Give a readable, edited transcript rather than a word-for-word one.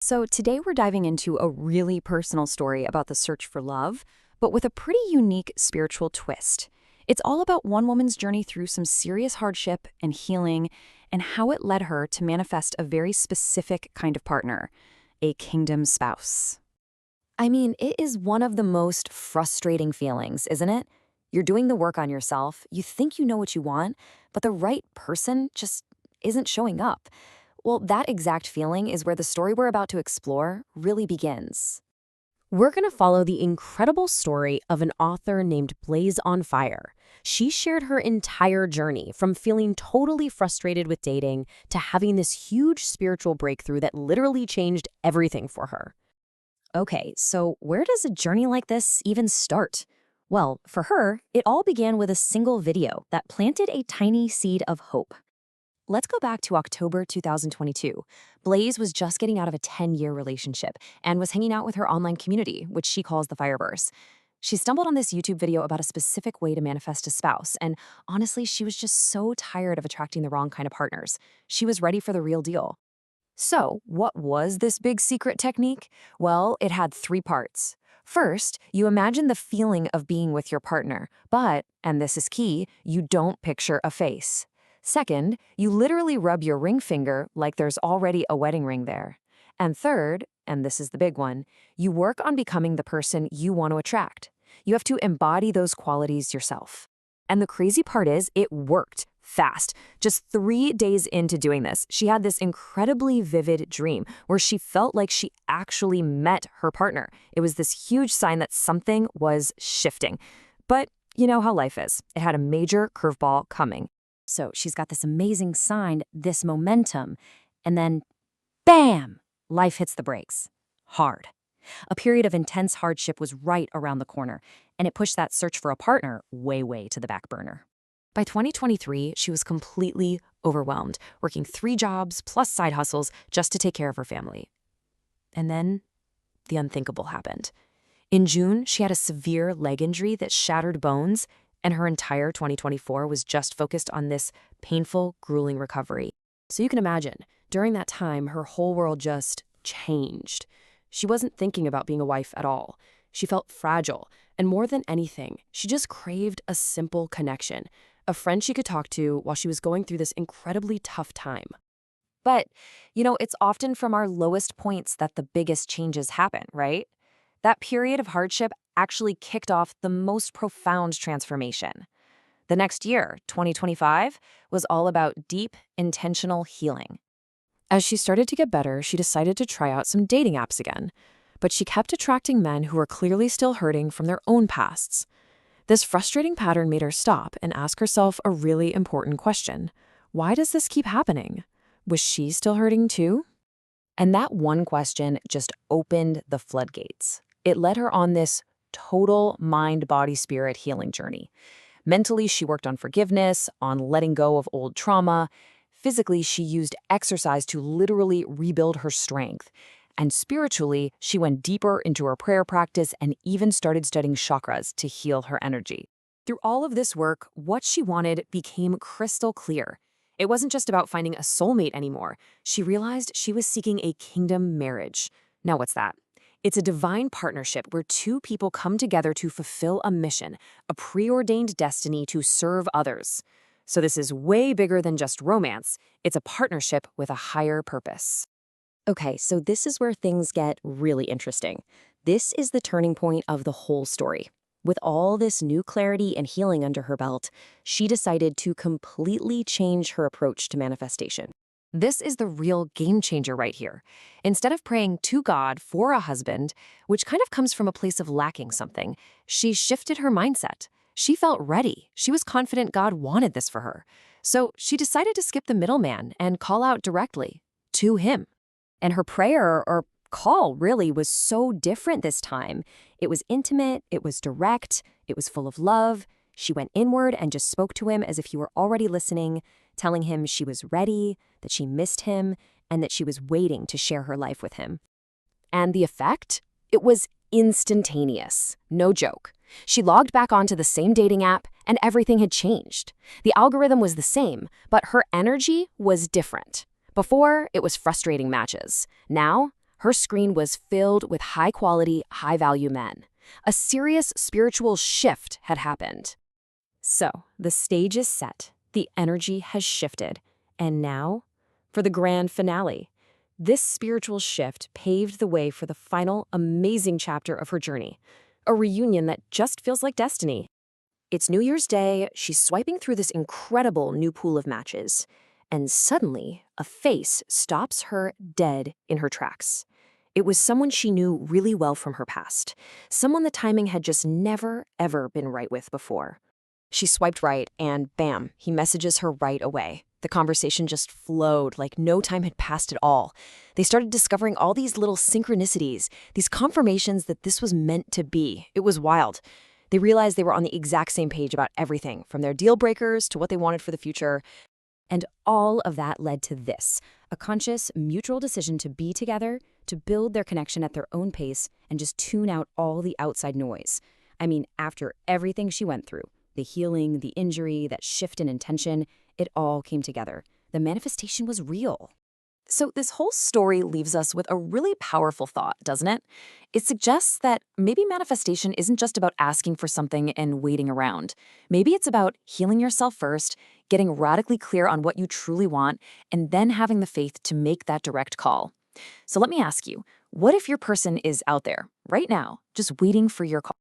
So, today we're diving into a really personal story about the search for love, but with a pretty unique spiritual twist. It's all about one woman's journey through some serious hardship and healing, and how it led her to manifest a very specific kind of partner, a kingdom spouse. I mean, it is one of the most frustrating feelings, isn't it? You're doing the work on yourself, you think you know what you want, but the right person just isn't showing up. Well, that exact feeling is where the story we're about to explore really begins. We're going to follow the incredible story of an author named Blaze on Fire. She shared her entire journey from feeling totally frustrated with dating to having this huge spiritual breakthrough that literally changed everything for her. Okay, so where does a journey like this even start? Well, for her, it all began with a single video that planted a tiny seed of hope. Let's go back to October 2022. Blaze was just getting out of a 10-year relationship and was hanging out with her online community, which she calls the Fireverse. She stumbled on this YouTube video about a specific way to manifest a spouse, and honestly, she was just so tired of attracting the wrong kind of partners. She was ready for the real deal. So, what was this big secret technique? Well, it had three parts. First, you imagine the feeling of being with your partner, but, and this is key, you don't picture a face. Second, you literally rub your ring finger like there's already a wedding ring there. And third, and this is the big one, you work on becoming the person you want to attract. You have to embody those qualities yourself. And the crazy part is, it worked fast. Just 3 days into doing this, she had this incredibly vivid dream where she felt like she actually met her partner. It was this huge sign that something was shifting. But you know how life is. It had a major curveball coming. So she's got this amazing sign, this momentum, and then bam! Life hits the brakes. Hard. A period of intense hardship was right around the corner, and it pushed that search for a partner way, way to the back burner. By 2023, she was completely overwhelmed, working 3 jobs plus side hustles just to take care of her family. And then the unthinkable happened. In June, she had a severe leg injury that shattered bones, and her entire 2024 was just focused on this painful, grueling recovery. So you can imagine, during that time, her whole world just changed. She wasn't thinking about being a wife at all. She felt fragile, and more than anything, she just craved a simple connection, a friend she could talk to while she was going through this incredibly tough time. But, it's often from our lowest points that the biggest changes happen, right? That period of hardship actually kicked off the most profound transformation. The next year, 2025, was all about deep, intentional healing. As she started to get better, she decided to try out some dating apps again. But she kept attracting men who were clearly still hurting from their own pasts. This frustrating pattern made her stop and ask herself a really important question. Why does this keep happening? Was she still hurting too? And that one question just opened the floodgates. It led her on this total mind, body, spirit healing journey. Mentally, she worked on forgiveness, on letting go of old trauma. Physically, she used exercise to literally rebuild her strength. And spiritually, she went deeper into her prayer practice and even started studying chakras to heal her energy. Through all of this work, what she wanted became crystal clear. It wasn't just about finding a soulmate anymore. She realized she was seeking a kingdom marriage. Now, what's that? It's a divine partnership where two people come together to fulfill a mission, a preordained destiny to serve others. So this is way bigger than just romance. It's a partnership with a higher purpose. Okay, so this is where things get really interesting. This is the turning point of the whole story. With all this new clarity and healing under her belt, she decided to completely change her approach to manifestation. This is the real game changer right here. Instead of praying to God for a husband, which kind of comes from a place of lacking something, she shifted her mindset. She felt ready. She was confident God wanted this for her. So she decided to skip the middleman and call out directly to him. And her prayer, or call really, was so different this time. It was intimate, it was direct, it was full of love. She went inward and just spoke to him as if he were already listening, telling him she was ready, that she missed him, and that she was waiting to share her life with him. And the effect? It was instantaneous. No joke. She logged back onto the same dating app, and everything had changed. The algorithm was the same, but her energy was different. Before, it was frustrating matches. Now, Her screen was filled with high-quality, high-value men. A serious spiritual shift had happened. So, the stage is set, the energy has shifted, and now, for the grand finale. This spiritual shift paved the way for the final, amazing chapter of her journey, a reunion that just feels like destiny. It's New Year's Day, she's swiping through this incredible new pool of matches, and suddenly, a face stops her dead in her tracks. It was someone she knew really well from her past, someone the timing had just never, ever been right with before. She swiped right, and bam, he messages her right away. The conversation just flowed like no time had passed at all. They started discovering all these little synchronicities, these confirmations that this was meant to be. It was wild. They realized they were on the exact same page about everything, from their deal breakers to what they wanted for the future. And all of that led to this, a conscious, mutual decision to be together, to build their connection at their own pace, and just tune out all the outside noise. I mean, after everything she went through, the healing, the injury, that shift in intention, it all came together. The manifestation was real. So this whole story leaves us with a really powerful thought, doesn't it? It suggests that maybe manifestation isn't just about asking for something and waiting around. Maybe it's about healing yourself first, getting radically clear on what you truly want, and then having the faith to make that direct call. So let me ask you, what if your person is out there, right now, just waiting for your call?